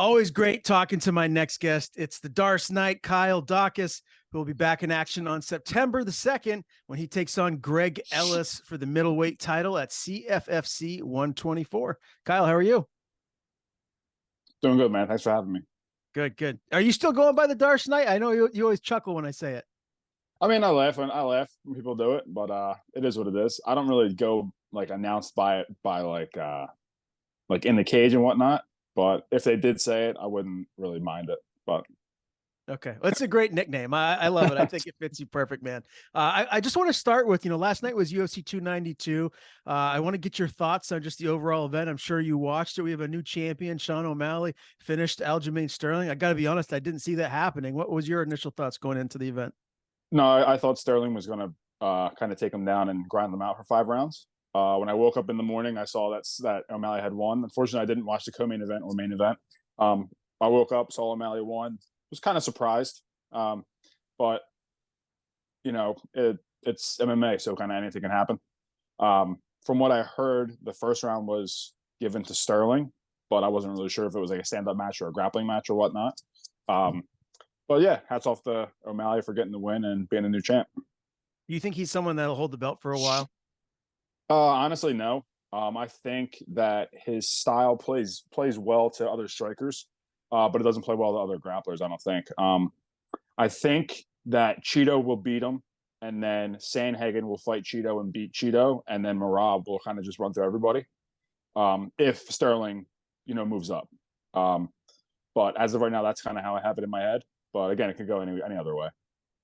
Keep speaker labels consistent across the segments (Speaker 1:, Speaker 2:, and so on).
Speaker 1: Always great talking to my next guest. It's the Darce Knight, Kyle Daukaus, who will be back in action on September the 2nd when he takes on Gregg Ellis for the middleweight title at CFFC 124. Kyle, how are you?
Speaker 2: Doing good, man. Thanks for having me.
Speaker 1: Good, good. Are you still going by the Darce Knight? I know you always chuckle when I say it.
Speaker 2: I mean, I laugh when people do it, but it is what it is. I don't really go like announced by it by like in the cage and whatnot. But if they did say it, I wouldn't really mind it. But
Speaker 1: okay, well, it's a great nickname. I love it. I think it fits you perfect, man. I just want to start with, last night was UFC 292. I want to get your thoughts on just the overall event. I'm sure you watched it. We have a new champion, Sean O'Malley, finished Aljamain Sterling. I got to be honest, I didn't see that happening. What was your initial thoughts going into the event?
Speaker 2: no, I thought Sterling was going to kind of take him down and grind them out for 5 rounds. When I woke up in the morning, I saw that O'Malley had won. Unfortunately, I didn't watch the co-main event or main event. I woke up, saw O'Malley won. Was kind of surprised, but it's MMA, so kind of anything can happen. From what I heard, the first round was given to Sterling, but I wasn't really sure if it was like a stand-up match or a grappling match or whatnot. But yeah, hats off to O'Malley for getting the win and being a new champ.
Speaker 1: You think he's someone that'll hold the belt for a while?
Speaker 2: Honestly, no. I think that his style plays well to other strikers, but it doesn't play well to other grapplers, I don't think. I think that Cheeto will beat him, and then Sandhagen will fight Cheeto and beat Cheeto, and then Marab will kind of just run through everybody if Sterling, moves up. But as of right now, that's kind of how I have it in my head. But again, it could go any other way.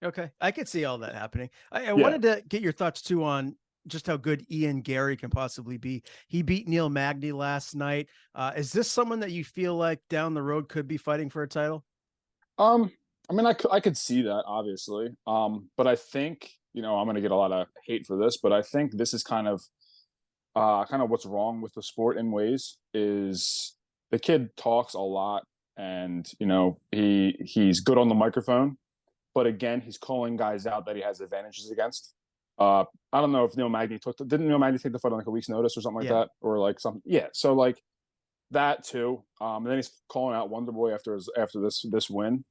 Speaker 1: Okay, I could see all that happening. I wanted to get your thoughts too on just how good Ian Gary can possibly be. He beat Neil Magny last night. Is this someone that you feel like down the road could be fighting for a title?
Speaker 2: I mean, I could see that, obviously. But I think, I'm going to get a lot of hate for this, but I think this is kind of what's wrong with the sport in ways is the kid talks a lot and, he's good on the microphone, but again, he's calling guys out that he has advantages against. I don't know if Neil Magny didn't Neil Magny take the fight on like a week's notice or something like that, or like something. Yeah, so like that too. And then he's calling out Wonderboy after this win.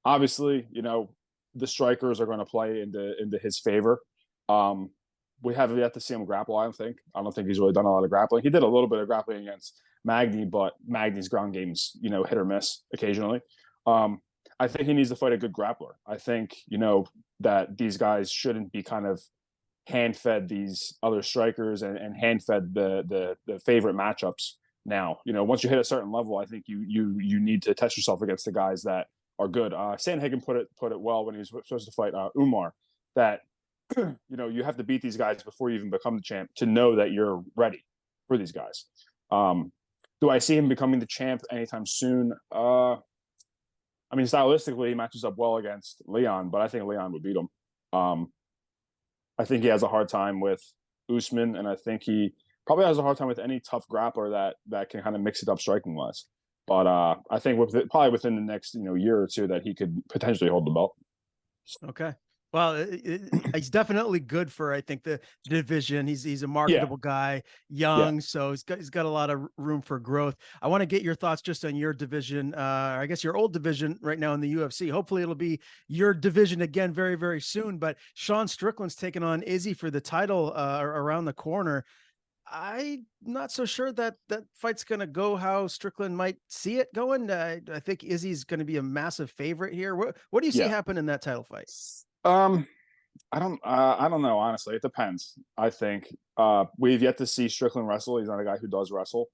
Speaker 2: Obviously, the strikers are going to play into his favor. We haven't yet to see him grapple. I don't think he's really done a lot of grappling. He did a little bit of grappling against Magny, but Magny's ground game's hit or miss occasionally. I think he needs to fight a good grappler. I think, that these guys shouldn't be kind of hand-fed these other strikers and hand-fed the favorite matchups now. Once you hit a certain level, I think you need to test yourself against the guys that are good. Sandhagen put it well when he was supposed to fight Umar, that you have to beat these guys before you even become the champ to know that you're ready for these guys. Do I see him becoming the champ anytime soon? I mean, stylistically, he matches up well against Leon, but I think Leon would beat him. I think he has a hard time with Usman, and I think he probably has a hard time with any tough grappler that can kind of mix it up striking wise. But I think probably within the next year or two that he could potentially hold the belt.
Speaker 1: Okay. Well, he's definitely good for, I think, the division. He's a marketable guy, young, so he's got a lot of room for growth. I want to get your thoughts just on your division, I guess your old division right now in the UFC. Hopefully it'll be your division again very, very soon. But Sean Strickland's taking on Izzy for the title around the corner. I'm not so sure that fight's going to go how Strickland might see it going. I think Izzy's going to be a massive favorite here. What do you see happen in that title fight?
Speaker 2: I don't know, honestly. It depends. I think we've yet to see Strickland wrestle. He's not a guy who does wrestle.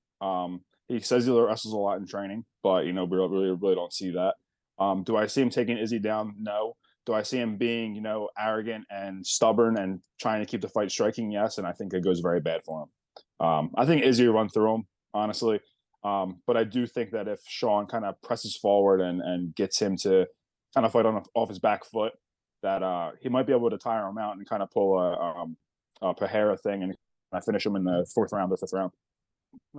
Speaker 2: He says he wrestles a lot in training, but we really don't see that. Do I see him taking Izzy down? No. Do I see him being arrogant and stubborn and trying to keep the fight striking? Yes, and I think it goes very bad for him. I think Izzy will run through him, honestly. But I do think that if Sean kind of presses forward and gets him to kind of fight off his back foot, that he might be able to tire him out and kind of pull a Pereira thing and finish him in the 4th round or 5th round.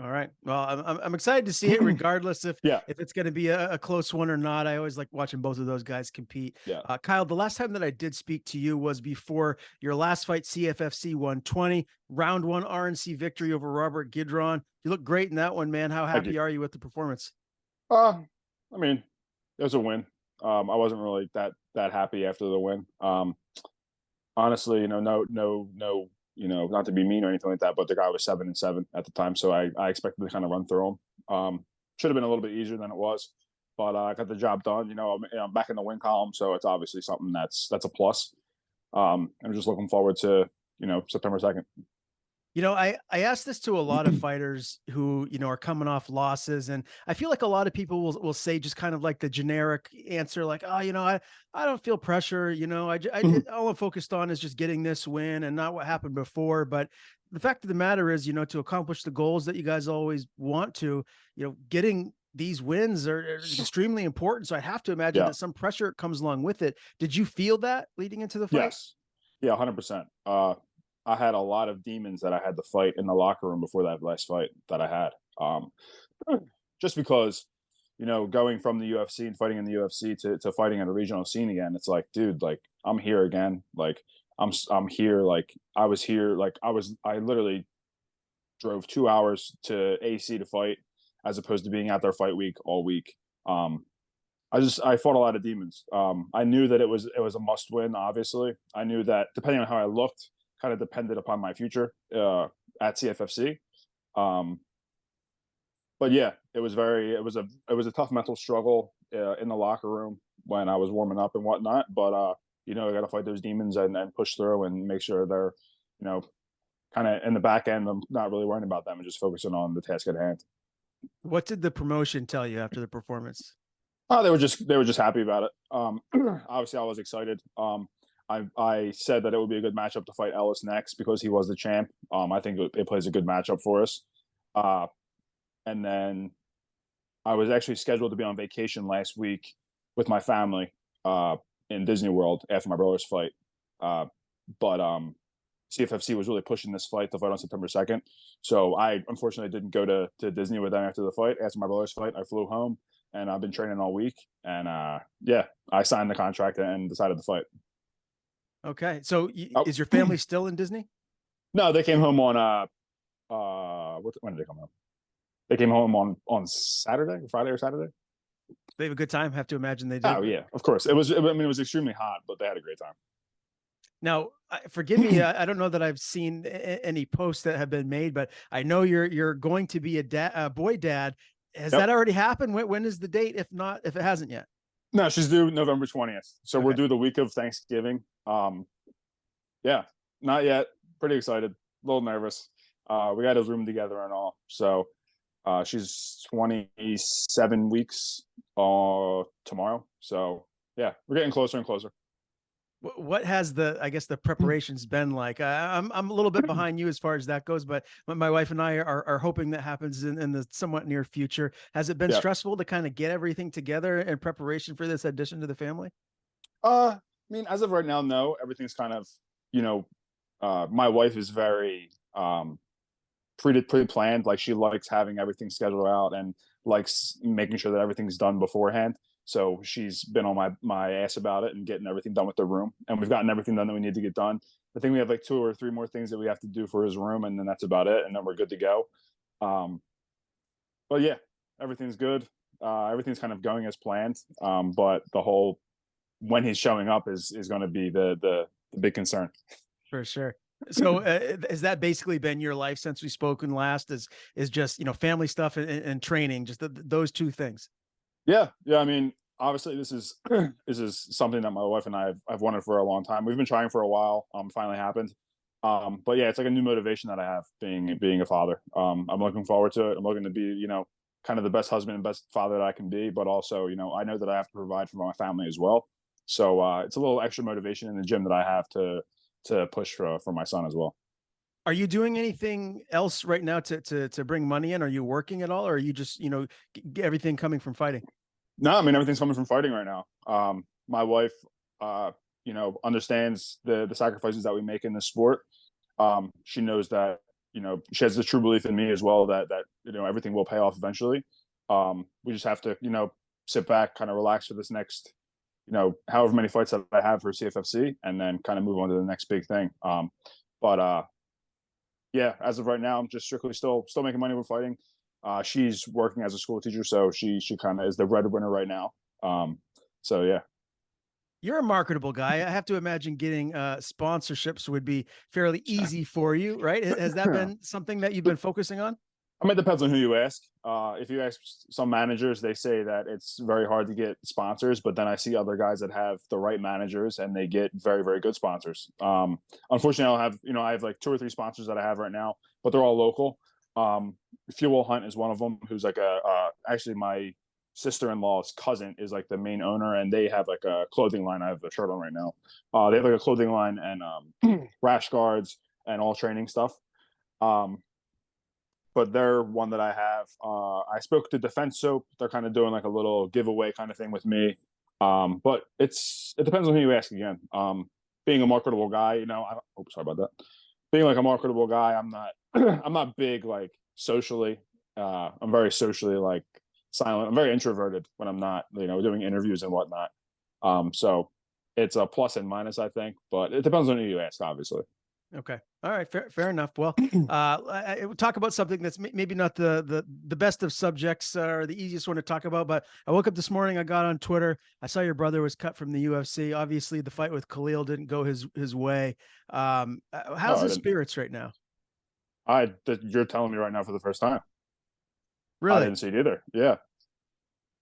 Speaker 1: All right. Well, I'm excited to see it, regardless if it's going to be a close one or not. I always like watching both of those guys compete.
Speaker 2: Yeah.
Speaker 1: Kyle, the last time that I did speak to you was before your last fight, CFFC 120, round 1 RNC victory over Robert Gidron. You look great in that one, man. How happy are you with the performance?
Speaker 2: I mean, it was a win. I wasn't really that happy after the win. Honestly, no, not to be mean or anything like that, but the guy was 7-7 at the time, so I expected to kind of run through him. Should have been a little bit easier than it was, but I got the job done. I'm back in the win column, so it's obviously something that's a plus. I'm just looking forward to September 2nd.
Speaker 1: I asked this to a lot of fighters who, are coming off losses. And I feel like a lot of people will say just kind of like the generic answer, like, oh, I don't feel pressure. All I'm focused on is just getting this win and not what happened before. But the fact of the matter is, to accomplish the goals that you guys always want to, getting these wins are extremely important. So I have to imagine
Speaker 2: Yeah.
Speaker 1: that some pressure comes along with it. Did you feel that leading into the fight?
Speaker 2: Yes. Yeah, 100%. I had a lot of demons that I had to fight in the locker room before that last fight that I had. Just because, going from the UFC and fighting in the UFC to fighting at a regional scene again, it's like, dude, like I'm here again. Like I'm here. Like I was here. I literally drove 2 hours to AC to fight as opposed to being out there fight week all week. I fought a lot of demons. I knew that it was a must win. Obviously, I knew that depending on how I looked, kind of depended upon my future at CFFC. But yeah, it was a tough mental struggle in the locker room when I was warming up and whatnot. But I got to fight those demons and push through and make sure they're kind of in the back end. I'm not really worrying about them and just focusing on the task at hand.
Speaker 1: What did the promotion tell you after the performance?
Speaker 2: Oh, they were just happy about it. Obviously, I was excited. I said that it would be a good matchup to fight Ellis next because he was the champ. I think it plays a good matchup for us. And then I was actually scheduled to be on vacation last week with my family in Disney World after my brother's fight. But CFFC was really pushing this fight to fight on September 2nd. So I unfortunately didn't go to Disney with them after the fight. After my brother's fight, I flew home and I've been training all week. And I signed the contract and decided to fight.
Speaker 1: Okay. So is your family still in Disney?
Speaker 2: No, they came home on when did they come home? They came home on Saturday, Friday or Saturday.
Speaker 1: They have a good time. Have to imagine they did.
Speaker 2: Oh yeah, of course. It was extremely hot, but they had a great time.
Speaker 1: Now, forgive me. I don't know that I've seen any posts that have been made, but I know you're going to be a boy dad. Has that already happened? When is the date? If it hasn't yet?
Speaker 2: No, she's due November 20th. So we're due the week of Thanksgiving. Yeah, not yet. Pretty excited. A little nervous. We got his room together and all. So she's 27 weeks tomorrow. So yeah, we're getting closer and closer.
Speaker 1: What has the preparations been like? I'm a little bit behind you as far as that goes, but my wife and I are hoping that happens in the somewhat near future. Has it been stressful to kind of get everything together in preparation for this addition to the family?
Speaker 2: I mean, as of right now, no. Everything's kind of, my wife is very pre-planned. Like she likes having everything scheduled out and likes making sure that everything's done beforehand. So she's been on my ass about it and getting everything done with the room. And we've gotten everything done that we need to get done. I think we have like 2 or 3 more things that we have to do for his room, and then that's about it. And then we're good to go. But yeah, everything's good. Everything's kind of going as planned. But the whole when he's showing up is going to be the big concern.
Speaker 1: For sure. So has that basically been your life since we spoken last? Is just family stuff and training, just those 2 things?
Speaker 2: Yeah. I mean, obviously, this is something that my wife and I've wanted for a long time. We've been trying for a while. Finally happened. But yeah, it's like a new motivation that I have being a father. I'm looking forward to it. I'm looking to be kind of the best husband and best father that I can be. But also, I know that I have to provide for my family as well. So it's a little extra motivation in the gym that I have to push for my son as well.
Speaker 1: Are you doing anything else right now to bring money in? Are you working at all, or are you just everything coming from fighting?
Speaker 2: No, I mean everything's coming from fighting right now. My wife, understands the sacrifices that we make in this sport. She knows that she has the true belief in me as well that everything will pay off eventually. We just have to sit back, kind of relax for this next however many fights that I have for CFFC, and then kind of move on to the next big thing. But yeah, as of right now, I'm just strictly still making money with fighting. She's working as a school teacher, so she kind of is the breadwinner right now. So yeah.
Speaker 1: You're a marketable guy. I have to imagine getting sponsorships would be fairly easy for you, right? Has that been something that you've been focusing on?
Speaker 2: I mean, it depends on who you ask. If you ask some managers, they say that it's very hard to get sponsors, but then I see other guys that have the right managers and they get very, very good sponsors. Unfortunately, I have like 2 or 3 sponsors that I have right now, but they're all local. Fuel Hunt is one of them, who's like actually my sister-in-law's cousin is like the main owner, and they have like a clothing line. I have a shirt on right now. They have like a clothing line and rash guards and all training stuff. But they're one that I have. I spoke to Defense Soap. They're kind of doing like a little giveaway kind of thing with me. But it depends on who you ask again. Being a marketable guy, sorry about that. Being like a marketable guy, I'm not I'm not big like socially. I'm very socially like silent. I'm very introverted when I'm not, doing interviews and whatnot. So it's a plus and minus, I think, but it depends on who you ask, obviously.
Speaker 1: Okay. All right. Fair enough. Well, we'll talk about something that's maybe not the best of subjects or the easiest one to talk about, but I woke up this morning, I got on Twitter. I saw your brother was cut from the UFC. Obviously the fight with Khalil didn't go his way. How's
Speaker 2: I
Speaker 1: his
Speaker 2: didn't.
Speaker 1: spirits right now?
Speaker 2: You're telling me right now for the first time. I
Speaker 1: Really?
Speaker 2: didn't see it either. Yeah,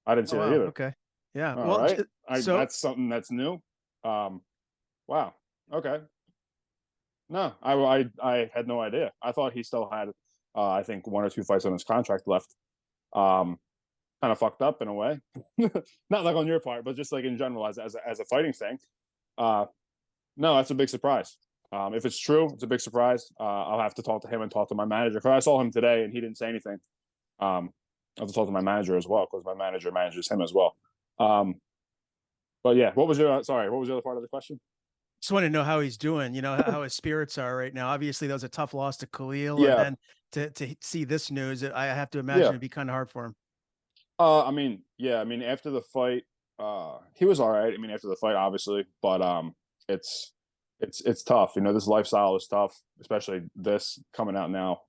Speaker 2: I didn't
Speaker 1: Oh,
Speaker 2: see that
Speaker 1: wow.
Speaker 2: either.
Speaker 1: Okay. Yeah.
Speaker 2: All
Speaker 1: Well,
Speaker 2: right.
Speaker 1: so
Speaker 2: That's something that's new. Um, wow. Okay. No, I had no idea. I thought he still had, I think 1 or 2 fights on his contract left. Um, Kind of fucked up in a way. Not like on your part, but just like in general as a fighting thing. Uh, no, that's a big surprise. If it's true, it's a big surprise. I'll have to talk to him and talk to my manager. Cause I saw him today and he didn't say anything. I have to talk to my manager as well because my manager manages him as well. Um, but yeah, what was your sorry? What was the other part of the question?
Speaker 1: just want to know how he's doing, how his spirits are right now. Obviously that was a tough loss to Khalil, and
Speaker 2: Yeah,
Speaker 1: then to see this news, I have to imagine
Speaker 2: yeah.
Speaker 1: it'd be kind of hard for him.
Speaker 2: I mean, yeah. I mean, after the fight, he was all right. I mean, after the fight, obviously, but it's it's tough. This lifestyle is tough, especially this coming out now.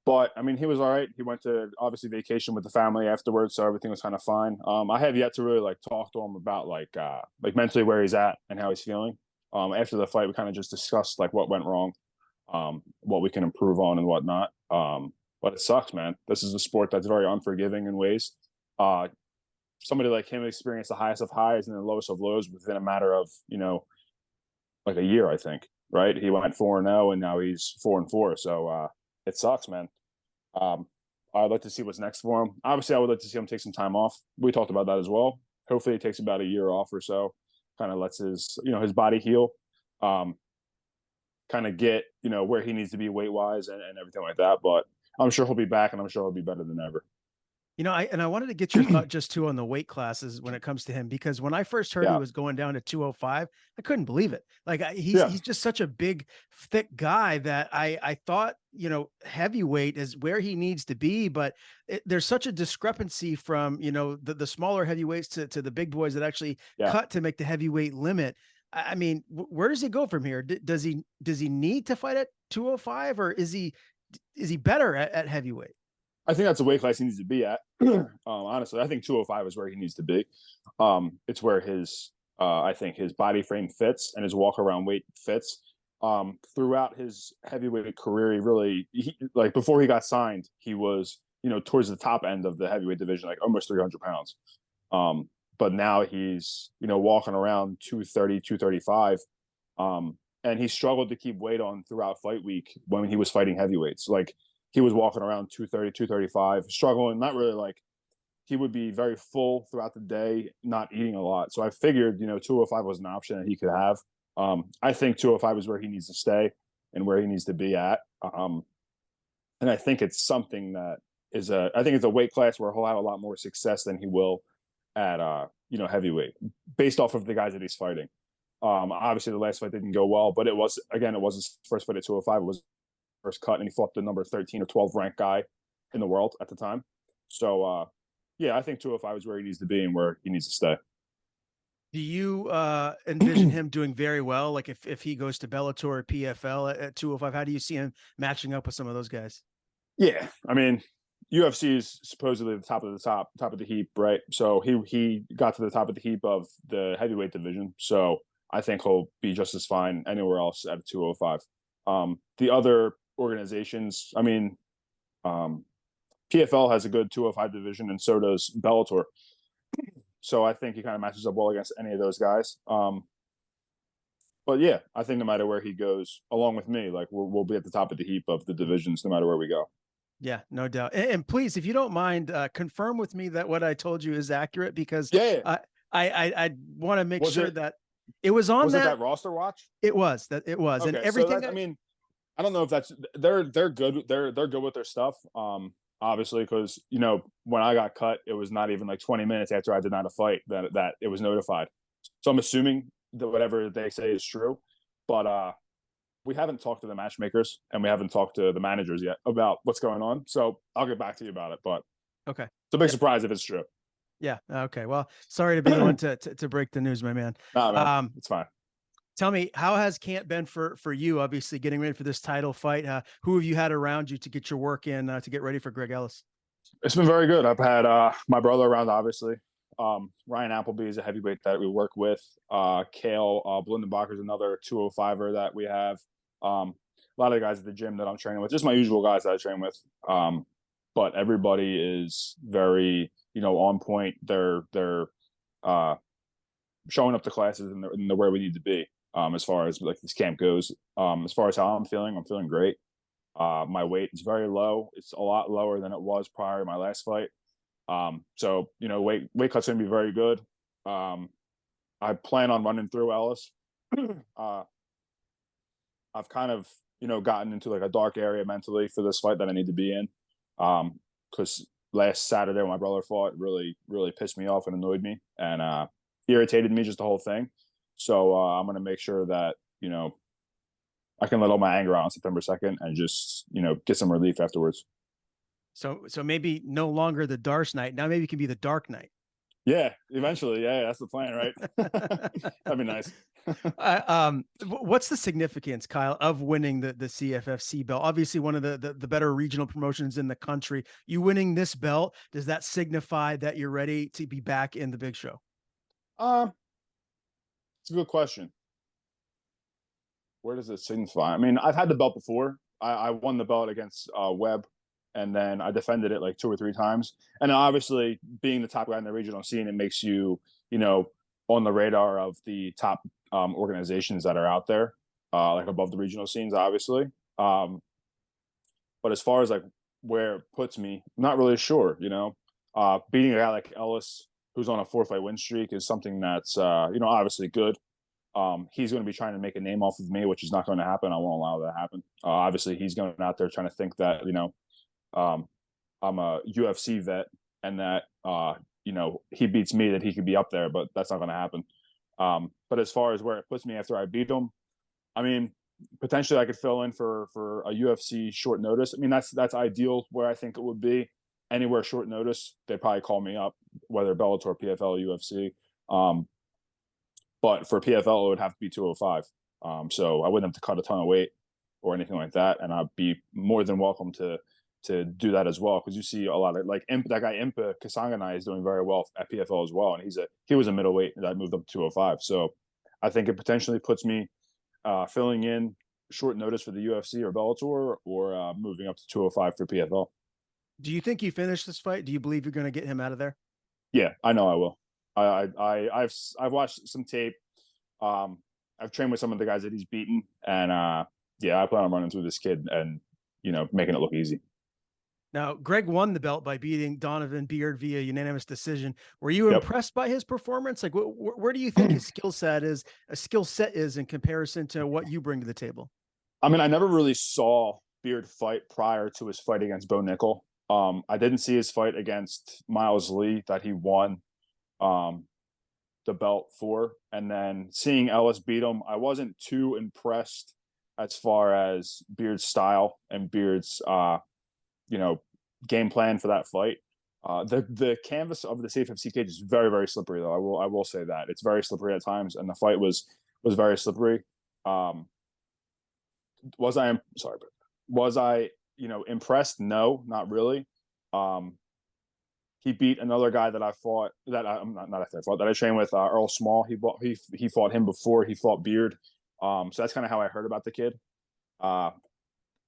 Speaker 2: But I mean, he was all right. He went to obviously vacation with the family afterwards, so everything was kind of fine. I have yet to really like talk to him about like mentally where he's at and how he's feeling. After the fight, we kind of just discussed like what went wrong, what we can improve on and whatnot. But it sucks, man. This is a sport that's very unforgiving in ways. Uh, Somebody like him experienced the highest of highs and the lowest of lows within a matter of like a year, I think. Right? He went 4-0, and now he's 4-4. So it sucks, man. Um, I'd like to see what's next for him. Obviously, I would like to see him take some time off. We talked about that as well. Hopefully, he takes about a year off or so. Kind of lets his body heal. Um, Kind of get where he needs to be weight wise and everything like that. But I'm sure he'll be back, and I'm sure he'll be better than ever.
Speaker 1: I wanted to get your thought just too on the weight classes when it comes to him, because when I first heard he
Speaker 2: Yeah,
Speaker 1: was going down to 205, I couldn't believe it. Like
Speaker 2: yeah,
Speaker 1: he's just such a big, thick guy that I thought, heavyweight is where he needs to be, but there's such a discrepancy from, the smaller heavyweights to the big boys that actually
Speaker 2: yeah.
Speaker 1: cut to make the heavyweight limit. I mean, where does he go from here? Does he need to fight at 205, or is he better at heavyweight?
Speaker 2: I think that's a weight class he needs to be at. Honestly, I think 205 is where he needs to be. It's where I think his body frame fits and his walk around weight fits. Throughout his heavyweight career, like before he got signed, he was towards the top end of the heavyweight division, like almost 300 pounds. But now he's walking around 230, 235. And he struggled to keep weight on throughout fight week when he was fighting heavyweights. Like he was walking around 230, 235, struggling, not really like he would be very full throughout the day, not eating a lot. So I figured, 205 was an option that he could have. I think 205 is where he needs to stay and where he needs to be at. And I think it's something that I think it's a weight class where he'll have a lot more success than he will at, heavyweight based off of the guys that he's fighting. Obviously the last fight didn't go well, but it was his first fight at 205. It was first cut, and he fought the number 13 or 12 ranked guy in the world at the time. So yeah, I think 205 is where he needs to be and where he needs to stay.
Speaker 1: Do you envision him doing very well? Like if he goes to Bellator or PFL at 205, how do you see him matching up with some of those guys?
Speaker 2: Yeah, I mean, UFC is supposedly the top of the heap, right? So he got to the top of the heap of the heavyweight division. So I think he'll be just as fine anywhere else at 205. The other organizations, I mean, um, PFL has a good 205 division, and so does Bellator. So I think he kind of matches up well against any of those guys. But yeah, I think no matter where he goes, along with me, like we'll be at the top of the heap of the divisions no matter where we go.
Speaker 1: Yeah, no doubt. And please, if you don't mind, confirm with me that what I told you is accurate, because
Speaker 2: Yeah, yeah.
Speaker 1: I want to make
Speaker 2: Was
Speaker 1: sure
Speaker 2: it
Speaker 1: that it was on
Speaker 2: was it
Speaker 1: that.
Speaker 2: that roster watch?
Speaker 1: It was, and
Speaker 2: Okay, so
Speaker 1: everything.
Speaker 2: that, I mean, I don't know if that's they're good. They're good with their stuff. Obviously, because when I got cut, it was not even like 20 minutes after I denied a fight that it was notified. So I'm assuming that whatever they say is true, but we haven't talked to the matchmakers and we haven't talked to the managers yet about what's going on. So I'll get back to you about it. But
Speaker 1: Okay.
Speaker 2: it's a big
Speaker 1: Yeah.
Speaker 2: surprise if it's true.
Speaker 1: Yeah. Okay. Well, sorry to be the one to break the news, my man.
Speaker 2: Nah, man, it's fine.
Speaker 1: Tell me, how has camp been for you? Obviously, getting ready for this title fight. Who have you had around you to get your work in to get ready for Gregg Ellis?
Speaker 2: It's been very good. I've had my brother around, obviously. Ryan Appleby is a heavyweight that we work with. Kale Blindenbacher is another 205er that we have. A lot of the guys at the gym that I'm training with, just my usual guys that I train with. But everybody is very, on point. They're showing up to classes and they're where we need to be. As far as like this camp goes. As far as how I'm feeling great. My weight is very low. It's a lot lower than it was prior to my last fight. So weight cut's gonna be very good. I plan on running through Ellis. uh, I've kind of gotten into like a dark area mentally for this fight that I need to be in. Because last Saturday when my brother fought, it really pissed me off and annoyed me and irritated me, just the whole thing. So I'm gonna make sure that I can let all my anger out on September 2nd and just get some relief afterwards.
Speaker 1: So maybe no longer the Dark Knight. Now maybe it can be the Dark Knight.
Speaker 2: Yeah, eventually. Yeah, that's the plan, right? That'd be nice.
Speaker 1: What's the significance, Kyle, of winning the CFFC belt? Obviously, one of the better regional promotions in the country. You winning this belt, does that signify that you're ready to be back in the big show?
Speaker 2: It's a good question. Where does it signify? I mean, I've had the belt before. I won the belt against Webb, and then I defended it like 2 or 3 times. And obviously, being the top guy in the regional scene, it makes you, on the radar of the top organizations that are out there, like above the regional scenes, obviously. But as far as like where it puts me, I'm not really sure. Beating a guy like Ellis, who's on a 4-fight win streak, is something that's obviously good. He's going to be trying to make a name off of me, which is not going to happen. I won't allow that to happen. Obviously, he's going out there trying to think that I'm a UFC vet and that he beats me, that he could be up there, but that's not going to happen. But as far as where it puts me after I beat him, I mean, potentially I could fill in for a UFC short notice. I mean, that's ideal where I think it would be. Anywhere short notice, they'd probably call me up, whether Bellator, PFL, UFC. But for PFL, it would have to be 205. So I wouldn't have to cut a ton of weight or anything like that, and I'd be more than welcome to do that as well, because you see a lot of like that guy Impa Kasanganai is doing very well at PFL as well, and he was a middleweight that moved up to 205. So I think it potentially puts me filling in short notice for the UFC or Bellator, or moving up to 205 for PFL.
Speaker 1: Do you think you finish this fight? Do you believe you're going to get him out of there?
Speaker 2: Yeah, I know I will. I've watched some tape. I've trained with some of the guys that he's beaten, and yeah, I plan on running through this kid and making it look easy.
Speaker 1: Now, Gregg won the belt by beating Donovan Beard via unanimous decision. Were you
Speaker 2: Yep.
Speaker 1: impressed by his performance? Like, where do you think his skill set is in comparison to what you bring to the table?
Speaker 2: I mean, I never really saw Beard fight prior to his fight against Bo Nickel. I didn't see his fight against Miles Lee that he won the belt for. And then seeing Ellis beat him, I wasn't too impressed as far as Beard's style and Beard's game plan for that fight. The canvas of the CFFC cage is very, very slippery, though. I will say that it's very slippery at times, and the fight was very slippery. Was I impressed? No, not really. Um, he beat another guy that I fought that I'm not I fought that I trained with, Earl Small. He fought him before he fought Beard. So that's kind of how I heard about the kid. Uh,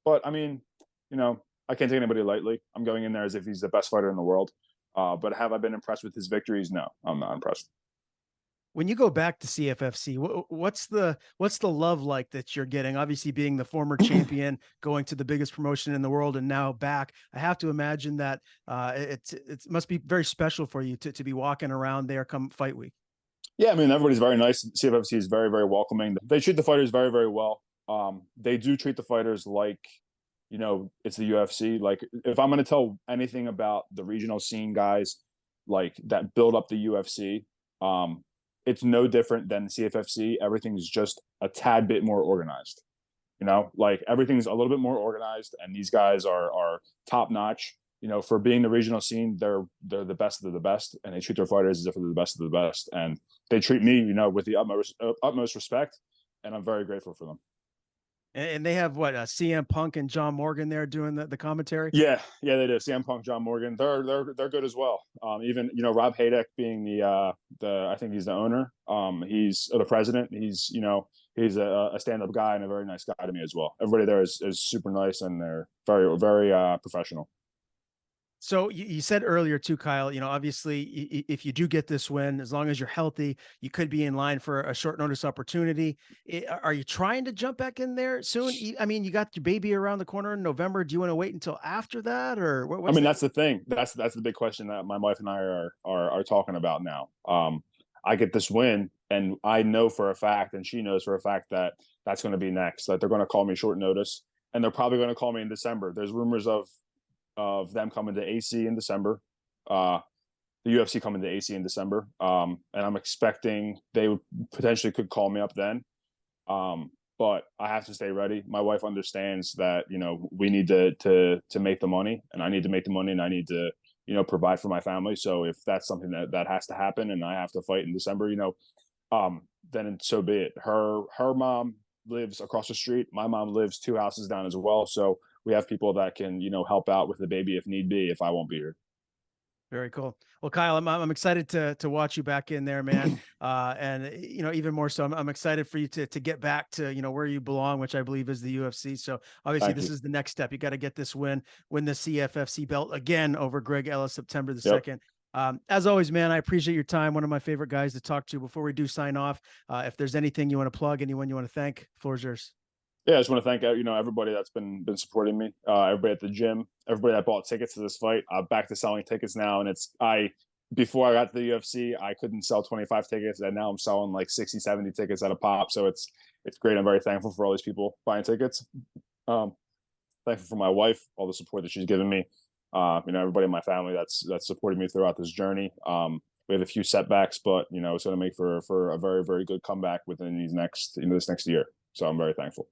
Speaker 2: but I mean, I can't take anybody lightly. I'm going in there as if he's the best fighter in the world. But have I been impressed with his victories? No, I'm not impressed.
Speaker 1: When you go back to CFFC, what's the love like that you're getting? Obviously, being the former champion, going to the biggest promotion in the world, and now back, I have to imagine that it must be very special for you to be walking around there come fight week.
Speaker 2: Yeah, I mean everybody's very nice. CFFC is very very welcoming. They treat the fighters very very well. They do treat the fighters like it's the UFC. Like if I'm going to tell anything about the regional scene guys like that build up the UFC, it's no different than CFFC. Everything's just a tad bit more organized. Like everything's a little bit more organized, and these guys are top notch. For being the regional scene, they're the best of the best, and they treat their fighters as if they're the best of the best, and they treat me, with the utmost respect, and I'm very grateful for them.
Speaker 1: And they have what CM Punk and John Morgan there doing the commentary.
Speaker 2: Yeah, yeah, they do. CM Punk, John Morgan, they're good as well. Even Rob Hayek being the I think he's the owner. He's the president. He's a stand up guy and a very nice guy to me as well. Everybody there is super nice, and they're very very professional.
Speaker 1: So you said earlier too, Kyle, obviously if you do get this win, as long as you're healthy, you could be in line for a short notice opportunity. Are you trying to jump back in there soon? I mean, you got your baby around the corner in November. Do you want to wait until after that, or
Speaker 2: I mean, that's the thing. That's the big question that my wife and I are talking about now. I get this win, and I know for a fact, and she knows for a fact that that's going to be next. That they're going to call me short notice, and they're probably going to call me in December. There's rumors of them coming to AC in December, the UFC coming to AC in December, and I'm expecting they would potentially could call me up then. But I have to stay ready. My wife understands that we need to make the money, and I need to make the money, and I need to provide for my family. So if that's something that has to happen, and I have to fight in December, then so be it. Her mom lives across the street. My mom lives 2 houses down as well. So we have people that can, help out with the baby if need be, if I won't be here.
Speaker 1: Very cool. Well, Kyle, I'm excited to watch you back in there, man. And even more so, I'm excited for you to get back to where you belong, which I believe is the UFC. So obviously,
Speaker 2: Thank
Speaker 1: this
Speaker 2: you.
Speaker 1: is the next step. You got to get this win the CFFC belt again over Gregg Ellis, September the
Speaker 2: Yep.
Speaker 1: 2nd. As always, man, I appreciate your time. One of my favorite guys to talk to. Before we do sign off, if there's anything you want to plug, anyone you want to thank, floor's yours.
Speaker 2: Yeah, I just want to thank everybody that's been supporting me, everybody at the gym, everybody that bought tickets to this fight. I'm back to selling tickets now, and before I got to the UFC, I couldn't sell 25 tickets, and now I'm selling like 60, 70 tickets at a pop. So it's great. I'm very thankful for all these people buying tickets. Thankful for my wife, all the support that she's given me. Everybody in my family that's supported me throughout this journey. We have a few setbacks, but it's going to make for a very very good comeback within this next year. So I'm very thankful.